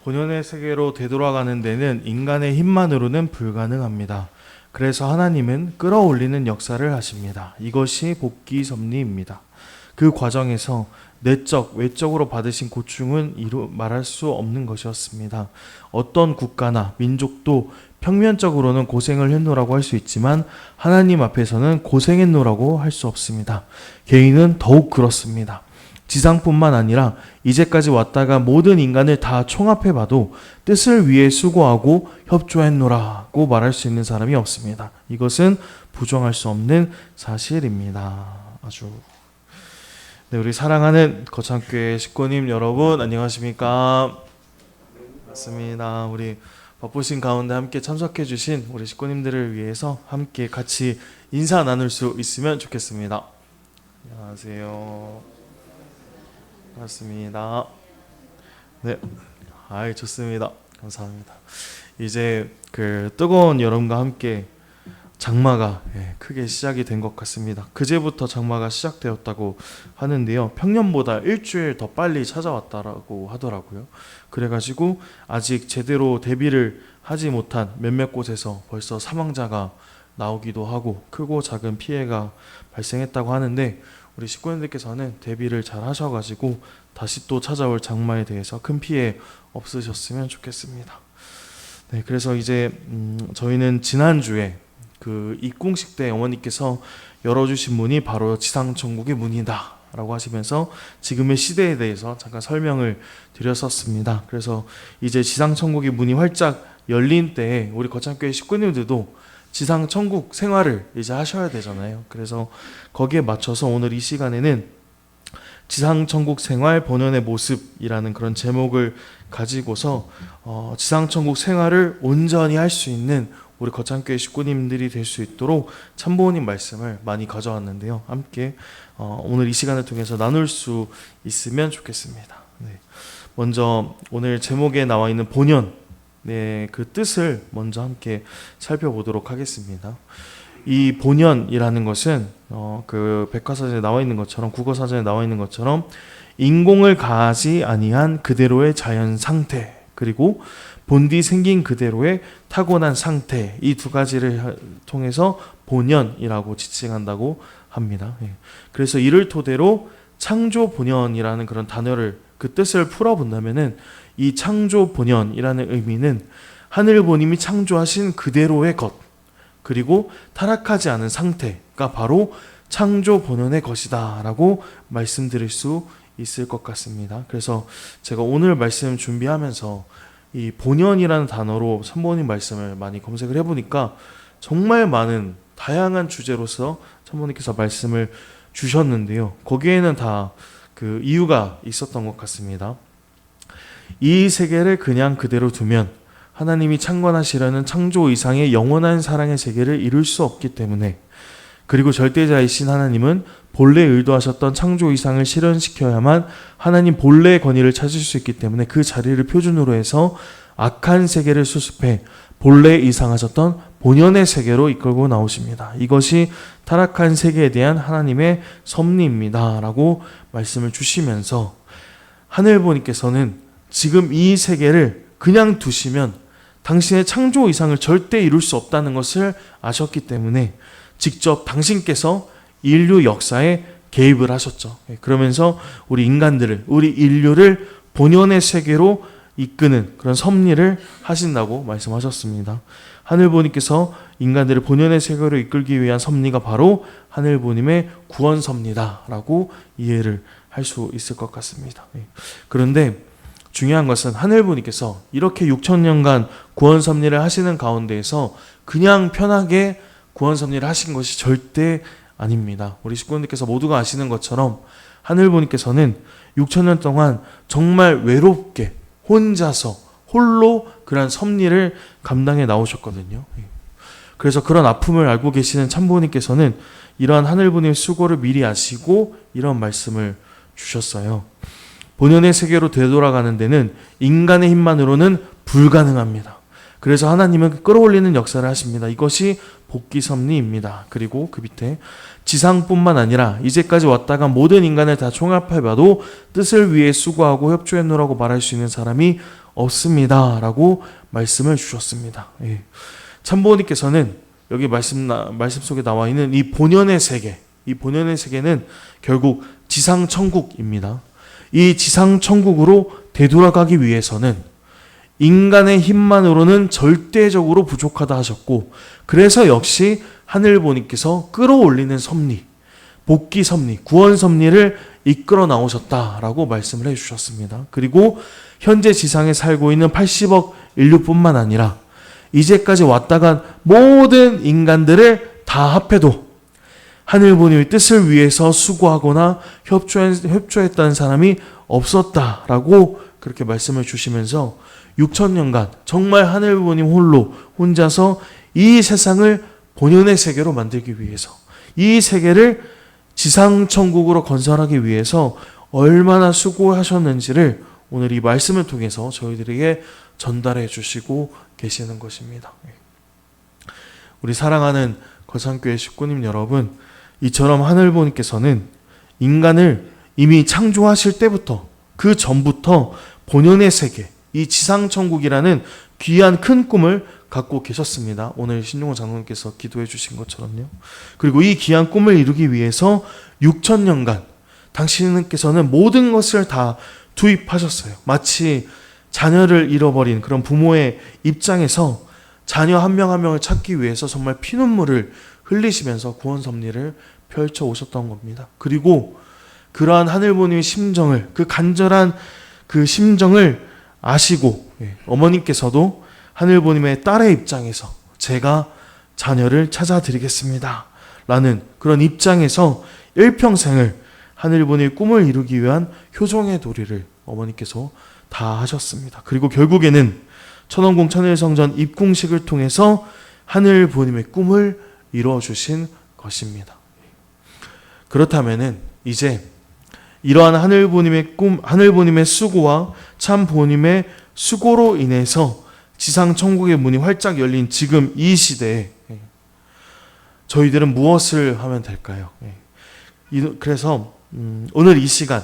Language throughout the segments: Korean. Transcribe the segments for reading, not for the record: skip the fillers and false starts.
본연의 세계로 되돌아가는 데는 인간의 힘만으로는 불가능합니다. 그래서 하나님은 끌어올리는 역사를 하십니다. 이것이 복귀 섭리입니다. 그 과정에서 내적, 외적으로 받으신 고충은 말할 수 없는 것이었습니다. 어떤 국가나 민족도 평면적으로는 고생을 했노라고 할 수 있지만 하나님 앞에서는 고생했노라고 할 수 없습니다. 개인은 더욱 그렇습니다. 지상뿐만 아니라 이제까지 왔다가 모든 인간을 다 총합해봐도 뜻을 위해 수고하고 협조했노라고 말할 수 있는 사람이 없습니다. 이것은 부정할 수 없는 사실입니다. 네, 우리 사랑하는 거창교회 식구님 여러분 안녕하십니까? 맞습니다. 우리 바쁘신 가운데 함께 참석해 주신 우리 식구님들을 위해서 함께 같이 인사 나눌 수 있으면 좋겠습니다. 안녕하세요. 반갑습니다. 네, 좋습니다. 감사합니다. 이제 그 뜨거운 여름과 함께 장마가 크게 시작이 된 것 같습니다. 그제부터 장마가 시작되었다고 하는데요. 평년보다 일주일 더 빨리 찾아왔다라고 하더라고요. 그래가지고 아직 제대로 대비를 하지 못한 몇몇 곳에서 벌써 사망자가 나오기도 하고 크고 작은 피해가 발생했다고 하는데 우리 식구님들께서는 대비를 잘 하셔가지고 다시 또 찾아올 장마에 대해서 큰 피해 없으셨으면 좋겠습니다. 네, 그래서 이제 저희는 지난주에 그 입궁식 때 어머니께서 열어주신 문이 바로 지상천국의 문이다 라고 하시면서 지금의 시대에 대해서 잠깐 설명을 드렸었습니다. 그래서 이제 지상천국의 문이 활짝 열린 때에 우리 거창교회 식구님들도 지상천국 생활을 이제 하셔야 되잖아요. 그래서 거기에 맞춰서 오늘 이 시간에는 지상천국 생활 본연의 모습이라는 그런 제목을 가지고서 지상천국 생활을 온전히 할 수 있는 우리 거창교회 식구님들이 될 수 있도록 참부모님 말씀을 많이 가져왔는데요. 함께 오늘 이 시간을 통해서 나눌 수 있으면 좋겠습니다. 네. 먼저 오늘 제목에 나와 있는 본연 그 뜻을 먼저 함께 살펴보도록 하겠습니다. 이 본연이라는 것은 그 백과사전에 나와 있는 것처럼 국어사전에 나와 있는 것처럼 인공을 가하지 아니한 그대로의 자연 상태 그리고 본디 생긴 그대로의 타고난 상태 이 두 가지를 통해서 본연이라고 지칭한다고 합니다. 그래서 이를 토대로 창조 본연이라는 그런 단어를 그 뜻을 풀어본다면은 이 창조 본연이라는 의미는 하늘 보님이 창조하신 그대로의 것 그리고 타락하지 않은 상태가 바로 창조 본연의 것이다 라고 말씀드릴 수 있을 것 같습니다. 그래서 제가 오늘 말씀 준비하면서 이 본연이라는 단어로 참부모님 말씀을 많이 검색을 해보니까 정말 많은 다양한 주제로서 참부모님께서 말씀을 주셨는데요. 거기에는 다 그 이유가 있었던 것 같습니다. 이 세계를 그냥 그대로 두면 하나님이 창건하시려는 창조 이상의 영원한 사랑의 세계를 이룰 수 없기 때문에 그리고 절대자이신 하나님은 본래 의도하셨던 창조 이상을 실현시켜야만 하나님 본래의 권위를 찾을 수 있기 때문에 그 자리를 표준으로 해서 악한 세계를 수습해 본래 이상하셨던 본연의 세계로 이끌고 나오십니다. 이것이 타락한 세계에 대한 하나님의 섭리입니다 라고 말씀을 주시면서 하늘보님께서는 지금 이 세계를 그냥 두시면 당신의 창조 이상을 절대 이룰 수 없다는 것을 아셨기 때문에 직접 당신께서 인류 역사에 개입을 하셨죠. 그러면서 우리 인간들을, 우리 인류를 본연의 세계로 이끄는 그런 섭리를 하신다고 말씀하셨습니다. 하늘보님께서 인간들을 본연의 세계로 이끌기 위한 섭리가 바로 하늘보님의 구원 섭리다라고 이해를 할 수 있을 것 같습니다. 그런데 중요한 것은 하늘보님께서 이렇게 6천년간 구원 섭리를 하시는 가운데에서 그냥 편하게 구원 섭리를 하신 것이 절대 아닙니다. 우리 식구님들께서 모두가 아시는 것처럼 하늘보님께서는 6천년 동안 정말 외롭게 혼자서 홀로 그런 섭리를 감당해 나오셨거든요. 그래서 그런 아픔을 알고 계시는 참부모님께서는 이러한 하늘보님의 수고를 미리 아시고 이런 말씀을 주셨어요. 본연의 세계로 되돌아가는 데는 인간의 힘만으로는 불가능합니다. 그래서 하나님은 끌어올리는 역사를 하십니다. 이것이 복귀 섭리입니다. 그리고 그 밑에 지상뿐만 아니라 이제까지 왔다가 모든 인간을 다 총합해봐도 뜻을 위해 수고하고 협조했노라고 말할 수 있는 사람이 없습니다 라고 말씀을 주셨습니다. 예. 참부모님께서는 여기 말씀 속에 나와 있는 이 본연의 세계, 이 본연의 세계는 결국 지상천국입니다. 이 지상천국으로 되돌아가기 위해서는 인간의 힘만으로는 절대적으로 부족하다 하셨고, 그래서 역시 하늘부모님께서 끌어올리는 섭리, 복귀 섭리, 구원 섭리를 이끌어 나오셨다라고 말씀을 해주셨습니다. 그리고 현재 지상에 살고 있는 80억 인류뿐만 아니라 이제까지 왔다 간 모든 인간들을 다 합해도 하늘부모님의 뜻을 위해서 수고하거나 협조했다는 사람이 없었다라고 그렇게 말씀을 주시면서 6천년간 정말 하늘부모님 혼자서 이 세상을 본연의 세계로 만들기 위해서, 이 세계를 지상천국으로 건설하기 위해서 얼마나 수고하셨는지를 오늘 이 말씀을 통해서 저희들에게 전달해 주시고 계시는 것입니다. 우리 사랑하는 거창교회 식구님 여러분, 이처럼 하늘부모님께서는 인간을 이미 창조하실 때부터, 그 전부터 본연의 세계, 이 지상천국이라는 귀한 큰 꿈을 갖고 계셨습니다. 오늘 신용호 장로님께서 기도해 주신 것처럼요. 그리고 이 귀한 꿈을 이루기 위해서 6천년간 당신께서는 모든 것을 다 투입하셨어요. 마치 자녀를 잃어버린 그런 부모의 입장에서 자녀 한 명 한 명을 찾기 위해서 정말 피눈물을 흘리시면서 구원 섭리를 펼쳐 오셨던 겁니다. 그리고 그러한 하늘부모님의 심정을, 그 간절한 그 심정을 아시고 어머님께서도 하늘부모님의 딸의 입장에서 제가 자녀를 찾아드리겠습니다 라는 그런 입장에서 일평생을 하늘부모님의 꿈을 이루기 위한 효종의 도리를 어머니께서 다 하셨습니다. 그리고 결국에는 천원궁 천일성전 입궁식을 통해서 하늘부모님의 꿈을 이루어주신 것입니다. 그렇다면은 이제 이러한 하늘부모님의 꿈, 하늘부모님의 수고와 참 부모님의 수고로 인해서 지상천국의 문이 활짝 열린 지금 이 시대에 저희들은 무엇을 하면 될까요? 그래서 오늘 이 시간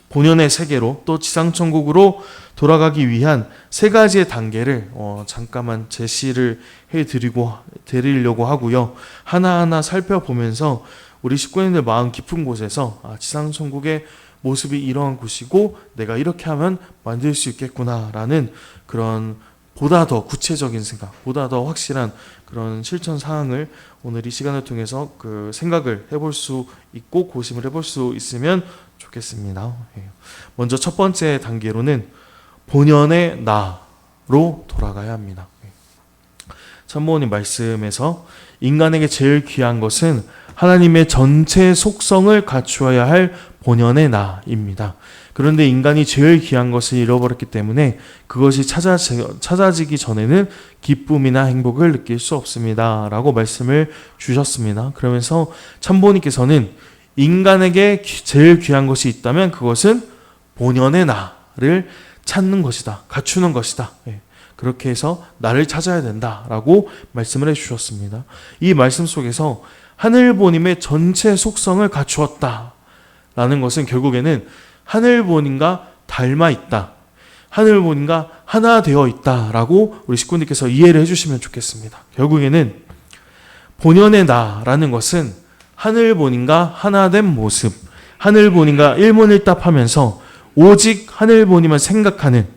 본연의 세계로 또 지상천국으로 돌아가기 위한 세 가지의 단계를 잠깐만 제시를 해드리려고 하고요. 하나하나 살펴보면서 우리 식구님들 마음 깊은 곳에서 지상천국의 모습이 이러한 곳이고 내가 이렇게 하면 만들 수 있겠구나라는 그런 보다 더 구체적인 생각, 보다 더 확실한 그런 실천 사항을 오늘 이 시간을 통해서 그 생각을 해볼 수 있고 고심을 해볼 수 있으면 좋겠습니다. 먼저 첫 번째 단계로는 본연의 나로 돌아가야 합니다. 참모님 말씀에서 인간에게 제일 귀한 것은 하나님의 전체 속성을 갖추어야 할 본연의 나입니다. 그런데 인간이 제일 귀한 것을 잃어버렸기 때문에 그것이 찾아지기 전에는 기쁨이나 행복을 느낄 수 없습니다 라고 말씀을 주셨습니다. 그러면서 참부모님께서는 인간에게 제일 귀한 것이 있다면 그것은 본연의 나를 찾는 것이다, 갖추는 것이다. 그렇게 해서 나를 찾아야 된다라고 말씀을 해주셨습니다. 이 말씀 속에서 하늘부모님의 전체 속성을 갖추었다라는 것은 결국에는 하늘부모님과 닮아 있다, 하늘부모님과 하나 되어 있다라고 우리 식구님께서 이해를 해주시면 좋겠습니다. 결국에는 본연의 나라는 것은 하늘부모님과 하나된 모습, 하늘부모님과 일문일답하면서 오직 하늘부모님을 생각하는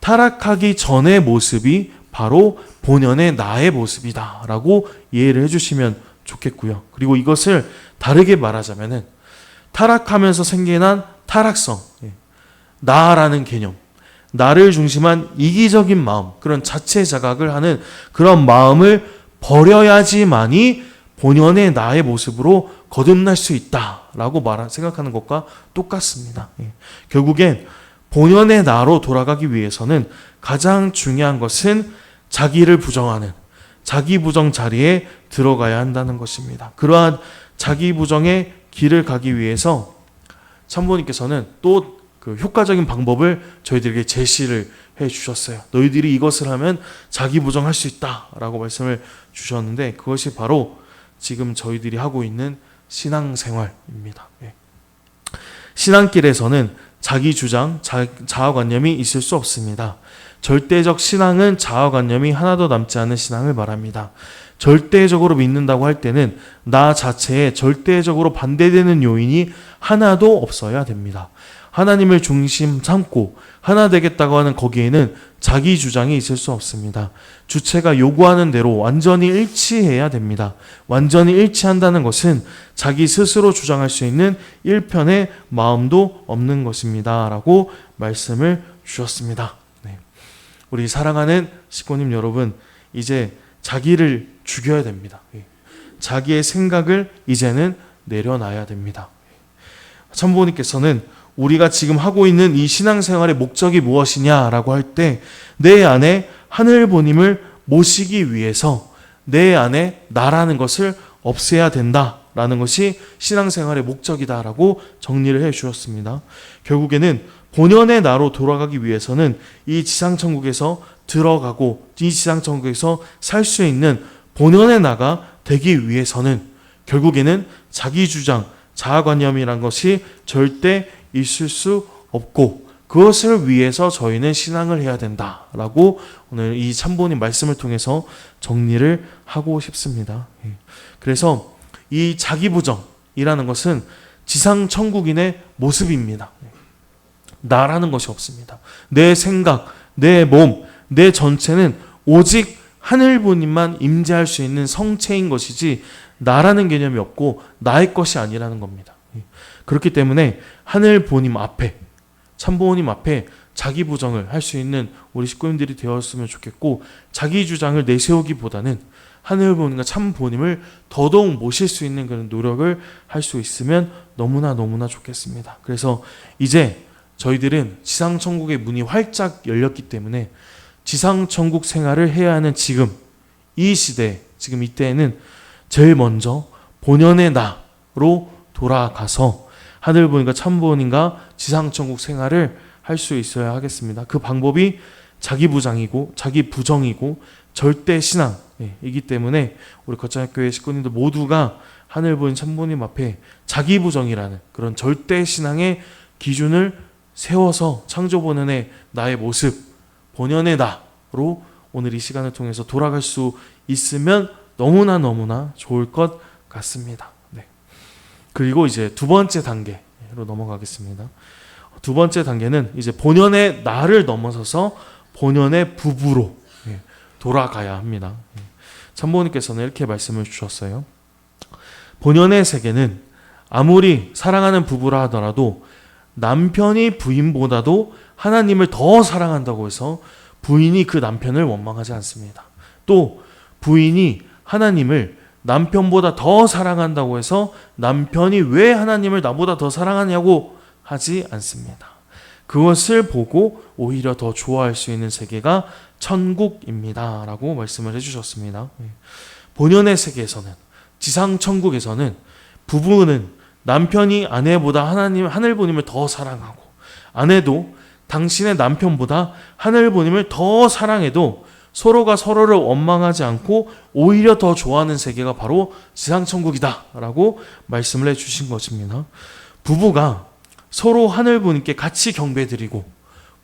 타락하기 전의 모습이 바로 본연의 나의 모습이다 라고 이해를 해주시면 좋겠고요. 그리고 이것을 다르게 말하자면은 타락하면서 생겨난 타락성, 나라는 개념, 나를 중심한 이기적인 마음, 그런 자체 자각을 하는 그런 마음을 버려야지만이 본연의 나의 모습으로 거듭날 수 있다라고 생각하는 것과 똑같습니다. 결국엔 본연의 나로 돌아가기 위해서는 가장 중요한 것은 자기를 부정하는 자기 부정 자리에 들어가야 한다는 것입니다. 그러한 자기 부정의 길을 가기 위해서 참부모님께서는 또 그 효과적인 방법을 저희들에게 제시를 해 주셨어요. 너희들이 이것을 하면 자기 부정할 수 있다라고 말씀을 주셨는데 그것이 바로 지금 저희들이 하고 있는 신앙생활입니다. 신앙길에서는 자기 주장, 자아관념이 있을 수 없습니다. 절대적 신앙은 자아관념이 하나도 남지 않은 신앙을 말합니다. 절대적으로 믿는다고 할 때는 나 자체에 절대적으로 반대되는 요인이 하나도 없어야 됩니다. 하나님을 중심 삼고 하나 되겠다고 하는 거기에는 자기 주장이 있을 수 없습니다. 주체가 요구하는 대로 완전히 일치해야 됩니다. 완전히 일치한다는 것은 자기 스스로 주장할 수 있는 일편의 마음도 없는 것입니다. 라고 말씀을 주셨습니다. 네. 우리 사랑하는 식구님 여러분, 이제 자기를 죽여야 됩니다. 자기의 생각을 이제는 내려놔야 됩니다. 참부모님께서는 우리가 지금 하고 있는 이 신앙생활의 목적이 무엇이냐라고 할 때 내 안에 하늘보님을 모시기 위해서 내 안에 나라는 것을 없애야 된다라는 것이 신앙생활의 목적이다라고 정리를 해 주셨습니다. 결국에는 본연의 나로 돌아가기 위해서는 이 지상천국에서 들어가고 이 지상천국에서 살 수 있는 본연의 나가 되기 위해서는 결국에는 자기 주장, 자아관념이란 것이 절대 있을 수 없고 그것을 위해서 저희는 신앙을 해야 된다라고 오늘 이 참부모님 말씀을 통해서 정리를 하고 싶습니다. 그래서 이 자기부정이라는 것은 지상천국인의 모습입니다. 나라는 것이 없습니다. 내 생각, 내 몸, 내 전체는 오직 하늘부님만 임재할 수 있는 성체인 것이지 나라는 개념이 없고 나의 것이 아니라는 겁니다. 그렇기 때문에 하늘부님 앞에, 참부모님 앞에 자기 부정을 할 수 있는 우리 식구님들이 되었으면 좋겠고, 자기 주장을 내세우기보다는 하늘부님과 참부모님을 더더욱 모실 수 있는 그런 노력을 할 수 있으면 너무나 좋겠습니다. 그래서 이제 저희들은 지상천국의 문이 활짝 열렸기 때문에 지상천국 생활을 해야 하는 지금 이 시대, 지금 이때에는 제일 먼저 본연의 나로 돌아가서 하늘부모님과 참부모님과 지상천국 생활을 할 수 있어야 하겠습니다. 그 방법이 자기부정이고 절대 신앙이기 때문에 우리 거창교회 식구님들 모두가 하늘부모님, 참부모님 앞에 자기부정이라는 그런 절대 신앙의 기준을 세워서 창조본연의 나의 모습, 본연의 나로 오늘 이 시간을 통해서 돌아갈 수 있으면 너무나 좋을 것 같습니다. 네. 그리고 이제 두 번째 단계로 넘어가겠습니다. 두 번째 단계는 이제 본연의 나를 넘어서서 본연의 부부로 돌아가야 합니다. 참부모님께서는 이렇게 말씀을 주셨어요. 본연의 세계는 아무리 사랑하는 부부라 하더라도 남편이 부인보다도 하나님을 더 사랑한다고 해서 부인이 그 남편을 원망하지 않습니다. 또 부인이 하나님을 남편보다 더 사랑한다고 해서 남편이 왜 하나님을 나보다 더 사랑하냐고 하지 않습니다. 그것을 보고 오히려 더 좋아할 수 있는 세계가 천국입니다. 라고 말씀을 해주셨습니다. 본연의 세계에서는, 지상천국에서는 부부는 남편이 아내보다 하늘부님을 더 사랑하고, 아내도 당신의 남편보다 하늘부님을 더 사랑해도 서로가 서로를 원망하지 않고 오히려 더 좋아하는 세계가 바로 지상천국이다 라고 말씀을 해주신 것입니다. 부부가 서로 하늘부님께 같이 경배드리고,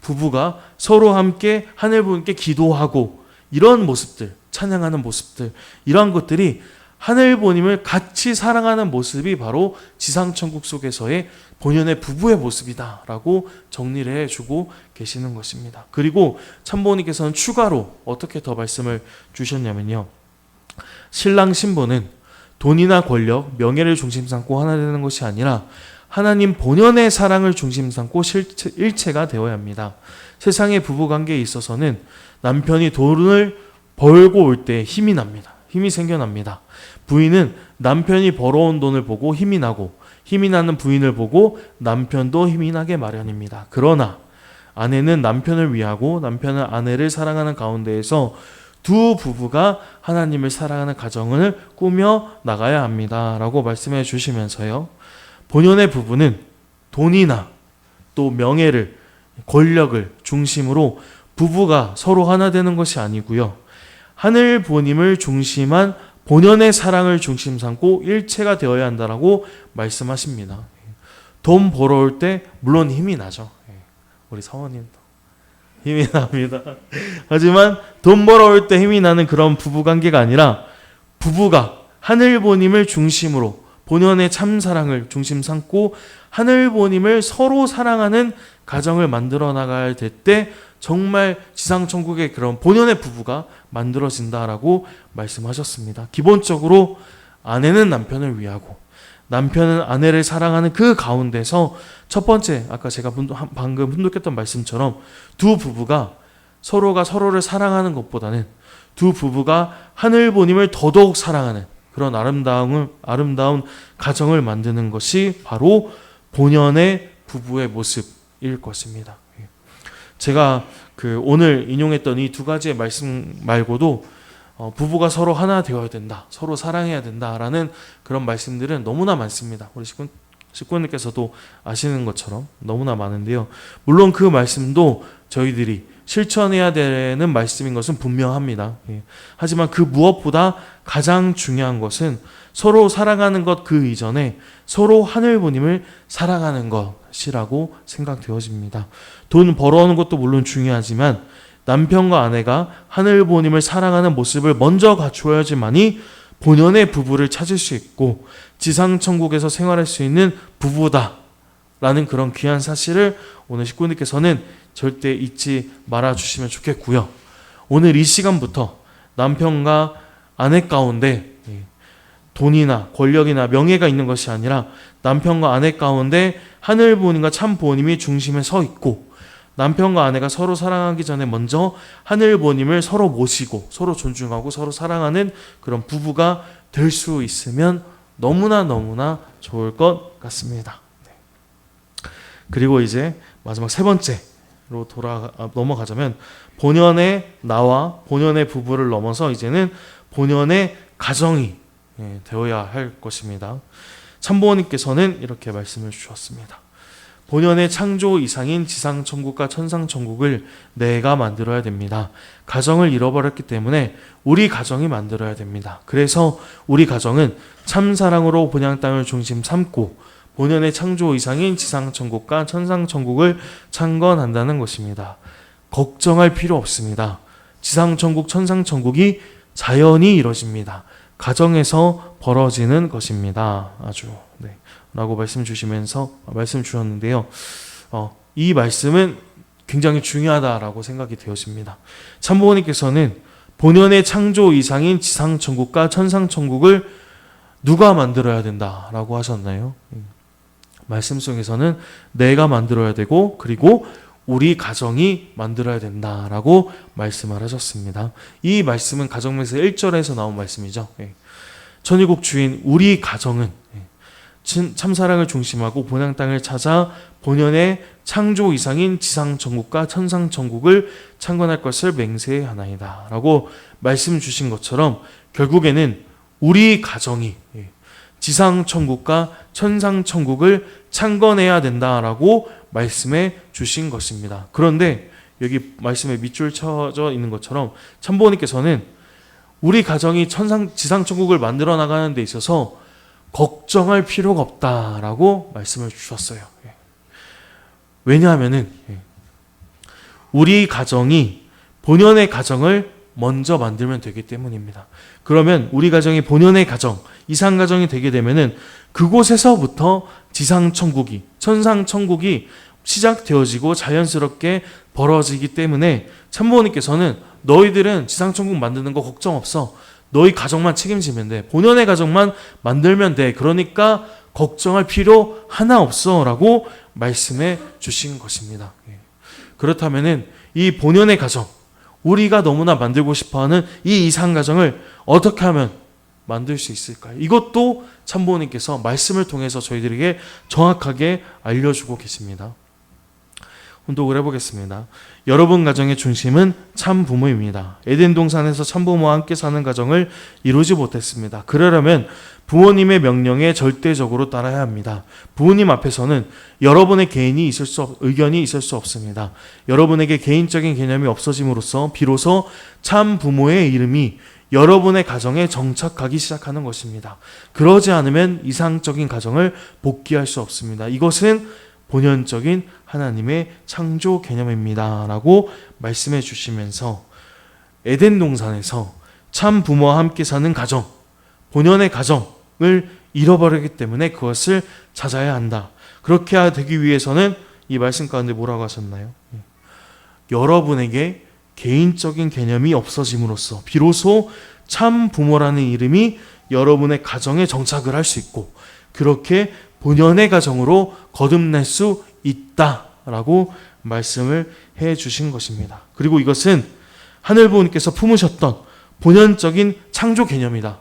부부가 서로 함께 하늘부님께 기도하고, 이런 모습들, 찬양하는 모습들, 이러한 것들이 하늘부님을 같이 사랑하는 모습이 바로 지상천국 속에서의 본연의 부부의 모습이다 라고 정리를 해주고 계시는 것입니다. 그리고 참부모님께서는 추가로 어떻게 더 말씀을 주셨냐면요, 신랑 신부는 돈이나 권력, 명예를 중심 삼고 하나 되는 것이 아니라 하나님 본연의 사랑을 중심 삼고 일체가 되어야 합니다. 세상의 부부관계에 있어서는 남편이 돈을 벌고 올 때 힘이 납니다. 힘이 생겨납니다. 부인은 남편이 벌어온 돈을 보고 힘이 나고, 힘이 나는 부인을 보고 남편도 힘이 나게 마련입니다. 그러나 아내는 남편을 위하고 남편은 아내를 사랑하는 가운데에서 두 부부가 하나님을 사랑하는 가정을 꾸며 나가야 합니다. 라고 말씀해 주시면서요, 본연의 부부는 돈이나 또 명예를, 권력을 중심으로 부부가 서로 하나 되는 것이 아니고요, 하늘 부모님을 중심한 본연의 사랑을 중심 삼고 일체가 되어야 한다라고 말씀하십니다. 돈 벌어올 때 물론 힘이 나죠. 우리 사모님도 힘이 납니다. 하지만 돈 벌어올 때 힘이 나는 그런 부부관계가 아니라 부부가 하늘보님을 중심으로 본연의 참사랑을 중심 삼고 하늘보님을 서로 사랑하는 가정을 만들어 나가야 될 때 정말 지상천국의 그런 본연의 부부가 만들어진다라고 말씀하셨습니다. 기본적으로 아내는 남편을 위하고 남편은 아내를 사랑하는 그 가운데서 첫 번째, 아까 제가 방금 훈독했던 말씀처럼 두 부부가 서로가 서로를 사랑하는 것보다는 두 부부가 하늘보님을 더더욱 사랑하는 그런 아름다운 가정을 만드는 것이 바로 본연의 부부의 모습일 것입니다. 제가 오늘 인용했던 이 두 가지의 말씀 말고도 부부가 서로 하나 되어야 된다, 서로 사랑해야 된다라는 그런 말씀들은 너무나 많습니다. 우리 식구님께서도 아시는 것처럼 너무나 많은데요. 물론 그 말씀도 저희들이 실천해야 되는 말씀인 것은 분명합니다. 하지만 그 무엇보다 가장 중요한 것은 서로 사랑하는 것 그 이전에 서로 하늘보님을 사랑하는 것이라고 생각되어집니다. 돈 벌어오는 것도 물론 중요하지만 남편과 아내가 하늘보님을 사랑하는 모습을 먼저 갖추어야지만이 본연의 부부를 찾을 수 있고 지상천국에서 생활할 수 있는 부부다라는 그런 귀한 사실을 오늘 식구님께서는 절대 잊지 말아주시면 좋겠고요. 오늘 이 시간부터 남편과 아내 가운데 돈이나 권력이나 명예가 있는 것이 아니라 남편과 아내 가운데 하늘보님과 참보님이 중심에 서 있고 남편과 아내가 서로 사랑하기 전에 먼저 하늘보님을 서로 모시고 서로 존중하고 서로 사랑하는 그런 부부가 될 수 있으면 너무나 좋을 것 같습니다. 그리고 이제 마지막 세 번째로 넘어가자면 본연의 나와 본연의 부부를 넘어서 이제는 본연의 가정이 되어야 할 것입니다. 참보원님께서는 이렇게 말씀을 주셨습니다. 본연의 창조 이상인 지상천국과 천상천국을 내가 만들어야 됩니다. 가정을 잃어버렸기 때문에 우리 가정이 만들어야 됩니다. 그래서 우리 가정은 참사랑으로 본향 땅을 중심 삼고 본연의 창조 이상인 지상천국과 천상천국을 창건한다는 것입니다. 걱정할 필요 없습니다. 지상천국, 천상천국이 자연히 이루어집니다. 가정에서 벌어지는 것입니다. 라고 말씀 주셨는데요. 이 말씀은 굉장히 중요하다라고 생각이 되어집니다. 참부모님께서는 본연의 창조 이상인 지상천국과 천상천국을 누가 만들어야 된다라고 하셨나요? 말씀 속에서는 내가 만들어야 되고 그리고 우리 가정이 만들어야 된다라고 말씀을 하셨습니다. 이 말씀은 가정명세 1절에서 나온 말씀이죠. 천일국 주인 우리 가정은 참사랑을 중심하고 본향 땅을 찾아 본연의 창조 이상인 지상천국과 천상천국을 창건할 것을 맹세하나이다 라고 말씀 주신 것처럼 결국에는 우리 가정이 지상천국과 천상천국을 창건해야 된다라고 말씀해 주신 것입니다. 그런데 여기 말씀에 밑줄 쳐져 있는 것처럼 참부모님께서는 우리 가정이 지상천국을 만들어 나가는 데 있어서 걱정할 필요가 없다라고 말씀을 주셨어요. 왜냐하면은 우리 가정이 본연의 가정을 먼저 만들면 되기 때문입니다. 그러면 우리 가정이 본연의 가정, 이상가정이 되게 되면은 그곳에서부터 지상천국이, 천상천국이 시작되어지고 자연스럽게 벌어지기 때문에 참부모님께서는 너희들은 지상천국 만드는 거 걱정 없어. 너희 가정만 책임지면 돼. 본연의 가정만 만들면 돼. 그러니까 걱정할 필요 하나 없어 라고 말씀해 주신 것입니다. 그렇다면은 이 본연의 가정, 우리가 너무나 만들고 싶어하는 이 이상가정을 어떻게 하면 만들 수 있을까요? 이것도 참부모님께서 말씀을 통해서 저희들에게 정확하게 알려주고 계십니다. 혼독을 해보겠습니다. 여러분 가정의 중심은 참 부모입니다. 에덴 동산에서 참부모와 함께 사는 가정을 이루지 못했습니다. 그러려면 부모님의 명령에 절대적으로 따라야 합니다. 부모님 앞에서는 여러분의 의견이 있을 수 없습니다. 여러분에게 개인적인 개념이 없어짐으로써 비로소 참 부모의 이름이 여러분의 가정에 정착하기 시작하는 것입니다. 그러지 않으면 이상적인 가정을 복귀할 수 없습니다. 이것은 본연적인 하나님의 창조 개념입니다. 라고 말씀해 주시면서 에덴 동산에서 참 부모와 함께 사는 가정, 본연의 가정을 잃어버리기 때문에 그것을 찾아야 한다. 그렇게 되기 위해서는 이 말씀 가운데 뭐라고 하셨나요? 여러분에게 개인적인 개념이 없어짐으로써 비로소 참 부모라는 이름이 여러분의 가정에 정착을 할 수 있고 그렇게 본연의 가정으로 거듭날 수 있다라고 말씀을 해 주신 것입니다. 그리고 이것은 하늘 부모님께서 품으셨던 본연적인 창조 개념이다.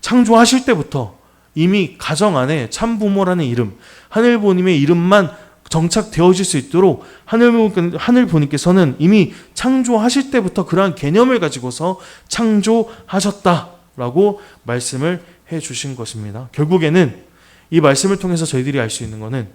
창조하실 때부터 이미 가정 안에 참 부모라는 이름, 하늘 부모님의 이름만 정착되어질 수 있도록 하늘 부모님께서는 이미 창조하실 때부터 그러한 개념을 가지고서 창조하셨다라고 말씀을 해 주신 것입니다. 결국에는 이 말씀을 통해서 저희들이 알 수 있는 것은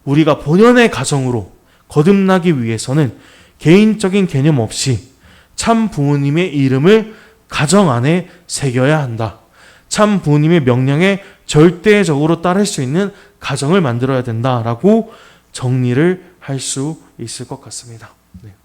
우리가 본연의 가정으로 거듭나기 위해서는 개인적인 개념 없이 참 부모님의 이름을 가정 안에 새겨야 한다. 참 부모님의 명령에 절대적으로 따를 수 있는 가정을 만들어야 된다라고 정리를 할 수 있을 것 같습니다. 네.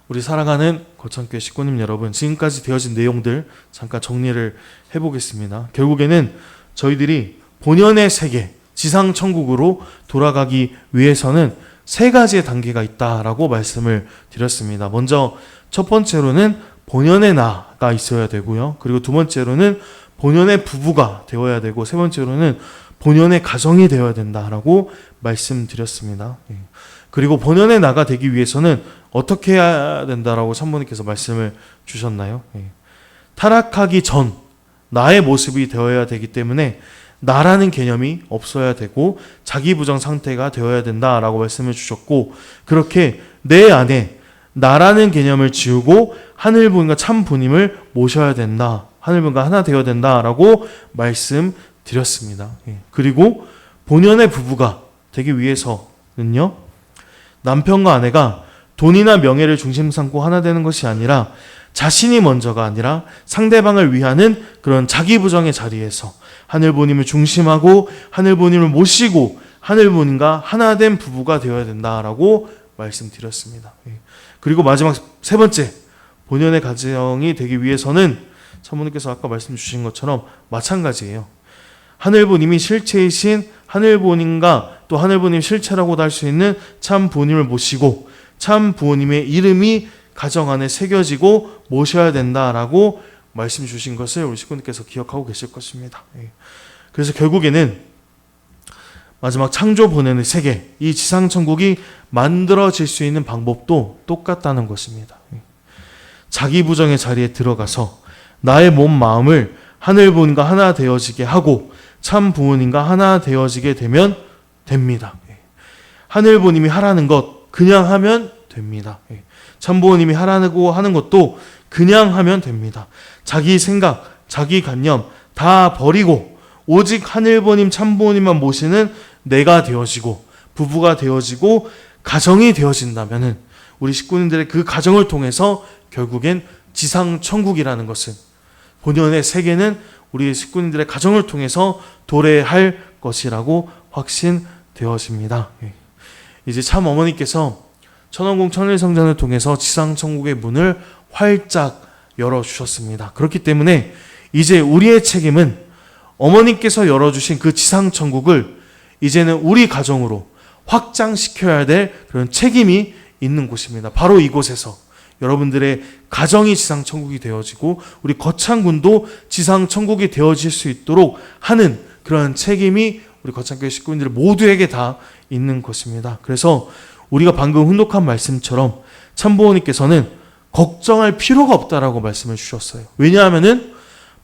우리 사랑하는 거창교회 식구님 여러분, 지금까지 되어진 내용들 잠깐 정리를 해보겠습니다. 결국에는 저희들이 본연의 세계, 지상천국으로 돌아가기 위해서는 세 가지의 단계가 있다라고 말씀을 드렸습니다. 먼저 첫 번째로는 본연의 나가 있어야 되고요. 그리고 두 번째로는 본연의 부부가 되어야 되고 세 번째로는 본연의 가정이 되어야 된다라고 말씀드렸습니다. 그리고 본연의 나가 되기 위해서는 어떻게 해야 된다라고 참모님께서 말씀을 주셨나요? 타락하기 전 나의 모습이 되어야 되기 때문에 나라는 개념이 없어야 되고 자기 부정 상태가 되어야 된다라고 말씀을 주셨고 그렇게 내 안에 나라는 개념을 지우고 하늘 부모님과 참 부모님을 모셔야 된다. 하늘 부모님과 하나 되어야 된다라고 말씀드렸습니다. 그리고 본연의 부부가 되기 위해서는요. 남편과 아내가 돈이나 명예를 중심 삼고 하나 되는 것이 아니라 자신이 먼저가 아니라 상대방을 위하는 그런 자기 부정의 자리에서 하늘 부모님을 중심하고 하늘 부모님을 모시고 하늘 부모님과 하나 된 부부가 되어야 된다라고 말씀드렸습니다. 그리고 마지막 세 번째, 본연의 가정이 되기 위해서는 사모님께서 아까 말씀 주신 것처럼 마찬가지예요. 하늘 부모님이 실체이신 하늘 부모님과 또 하늘 부모님 실체라고도 할 수 있는 참 부모님을 모시고 참 부모님의 이름이 가정 안에 새겨지고 모셔야 된다라고 말씀 주신 것을 우리 식구님께서 기억하고 계실 것입니다. 그래서 결국에는 마지막 창조 본연의 세계, 이 지상천국이 만들어질 수 있는 방법도 똑같다는 것입니다. 자기 부정의 자리에 들어가서 나의 몸, 마음을 하늘 부모님과 하나 되어지게 하고 참 부모님과 하나 되어지게 되면 됩니다. 하늘 부모님이 하라는 것 그냥 하면 됩니다. 참 부모님이 하라고 하는 것도 그냥 하면 됩니다. 자기 생각, 자기 관념 다 버리고 오직 하늘 부모님, 참 부모님만 모시는 내가 되어지고 부부가 되어지고 가정이 되어진다면은 우리 식구님들의 그 가정을 통해서 결국엔 지상 천국이라는 것은 본연의 세계는 우리 식구님들의 가정을 통해서 도래할 것이라고 확신되어집니다. 이제 참 어머니께서 천원궁 천일성전을 통해서 지상 천국의 문을 활짝 열어주셨습니다. 그렇기 때문에 이제 우리의 책임은 어머니께서 열어주신 그 지상 천국을 이제는 우리 가정으로 확장시켜야 될 그런 책임이 있는 곳입니다. 바로 이곳에서 여러분들의 가정이 지상천국이 되어지고 우리 거창군도 지상천국이 되어질 수 있도록 하는 그러한 책임이 우리 거창교회 식구인들 모두에게 다 있는 것입니다. 그래서 우리가 방금 훈독한 말씀처럼 참부모님께서는 걱정할 필요가 없다라고 말씀을 주셨어요. 왜냐하면은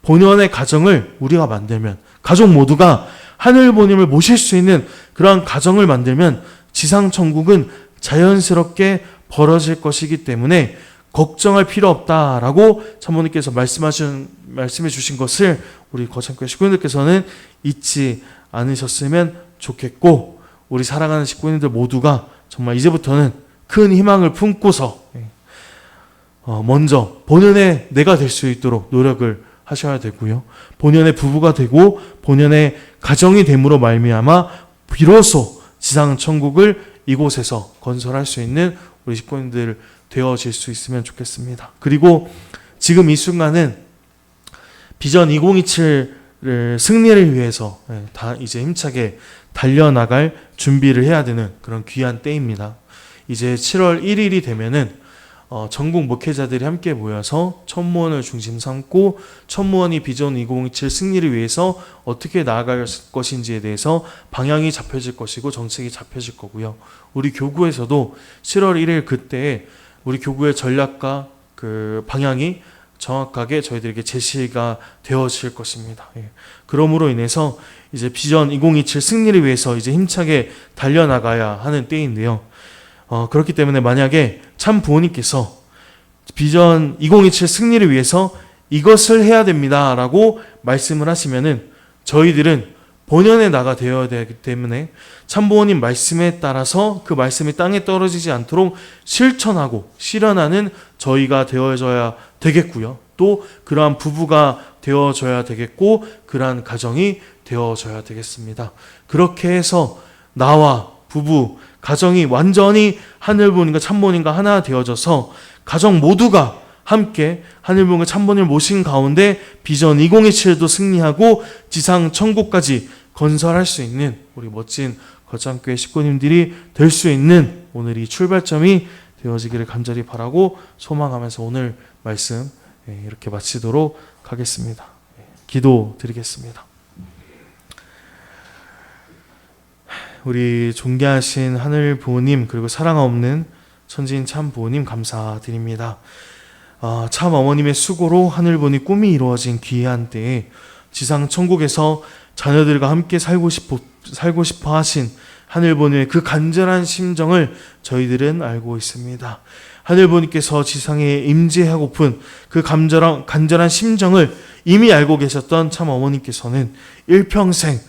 본연의 가정을 우리가 만들면 가족 모두가 하늘 부모님을 모실 수 있는 그러한 가정을 만들면 지상천국은 자연스럽게 벌어질 것이기 때문에 걱정할 필요 없다라고 참모님께서 말씀해 주신 것을 우리 거창교회 식구님들께서는 잊지 않으셨으면 좋겠고 우리 사랑하는 식구님들 모두가 정말 이제부터는 큰 희망을 품고서 먼저 본연의 내가 될 수 있도록 노력을 하셔야 되고요. 본연의 부부가 되고 본연의 가정이 됨으로 말미암아 비로소 지상 천국을 이곳에서 건설할 수 있는 우리 식구님들 되어질 수 있으면 좋겠습니다. 그리고 지금 이 순간은 비전 2027을 승리를 위해서 다 이제 힘차게 달려나갈 준비를 해야 되는 그런 귀한 때입니다. 이제 7월 1일이 되면은 전국 목회자들이 함께 모여서 천무원을 중심 삼고 천무원이 비전 2027 승리를 위해서 어떻게 나아갈 것인지에 대해서 방향이 잡혀질 것이고 정책이 잡혀질 거고요. 우리 교구에서도 7월 1일 그때에 우리 교구의 전략과 그 방향이 정확하게 저희들에게 제시가 되어질 것입니다. 그러므로 인해서 이제 비전 2027 승리를 위해서 이제 힘차게 달려나가야 하는 때인데요. 그렇기 때문에 만약에 참 부모님께서 비전 2027 승리를 위해서 이것을 해야 됩니다 라고 말씀을 하시면은 저희들은 본연의 나가 되어야 되기 때문에 참 부모님 말씀에 따라서 그 말씀이 땅에 떨어지지 않도록 실천하고 실현하는 저희가 되어져야 되겠고요. 또 그러한 부부가 되어져야 되겠고 그러한 가정이 되어져야 되겠습니다. 그렇게 해서 나와 부부 가정이 완전히 하늘부모님과 참부모님과 하나 되어져서 가정 모두가 함께 하늘부모님과 참부모님을 모신 가운데 비전 2027도 승리하고 지상 천국까지 건설할 수 있는 우리 멋진 거창교회 식구님들이 될 수 있는 오늘 이 출발점이 되어지기를 간절히 바라고 소망하면서 오늘 말씀 이렇게 마치도록 하겠습니다. 기도 드리겠습니다. 우리 존귀하신 하늘 부모님 그리고 사랑 없는 천지인 참 부모님 감사드립니다. 참 어머님의 수고로 하늘 부모님 꿈이 이루어진 귀한 때에 지상 천국에서 자녀들과 함께 살고 싶어 하신 하늘 부모님의 그 간절한 심정을 저희들은 알고 있습니다. 하늘 부모님께서 지상에 임재하고픈 그 간절한 심정을 이미 알고 계셨던 참 어머님께서는 일평생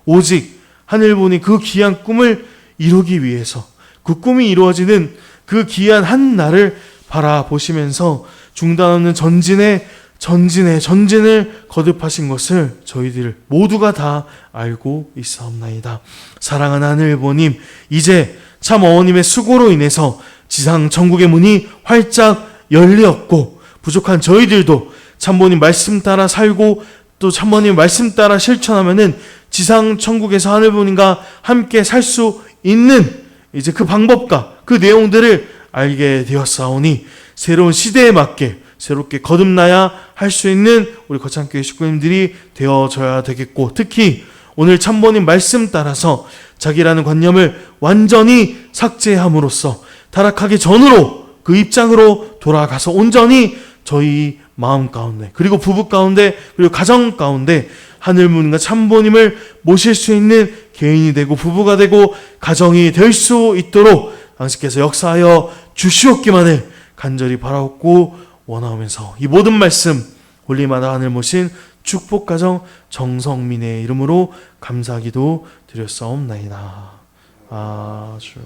오직 하늘 부모님 그 귀한 꿈을 이루기 위해서 그 꿈이 이루어지는 그 귀한 한 날을 바라보시면서 중단 없는 전진을 거듭하신 것을 저희들 모두가 다 알고 있사옵나이다. 사랑하는 하늘 부모님, 이제 참 어머님의 수고로 인해서 지상 천국의 문이 활짝 열렸고 부족한 저희들도 참부모님 말씀 따라 살고 또 참부모님 말씀 따라 실천하면은 지상 천국에서 하늘 부모님과 함께 살 수 있는 이제 그 방법과 그 내용들을 알게 되었사오니 새로운 시대에 맞게 새롭게 거듭나야 할 수 있는 우리 거창교회 식구님들이 되어져야 되겠고 특히 오늘 참부모님 말씀 따라서 자기라는 관념을 완전히 삭제함으로써 타락하기 전으로 그 입장으로 돌아가서 온전히 저희 마음 가운데 그리고 부부 가운데 그리고 가정 가운데 하늘문과 참부모님을 모실 수 있는 개인이 되고 부부가 되고 가정이 될 수 있도록 당신께서 역사하여 주시옵기만을 간절히 바라옵고 원하면서 이 모든 말씀 올리마다 하늘 모신 축복가정 정성민의 이름으로 감사기도 드렸사옵나이다. 아주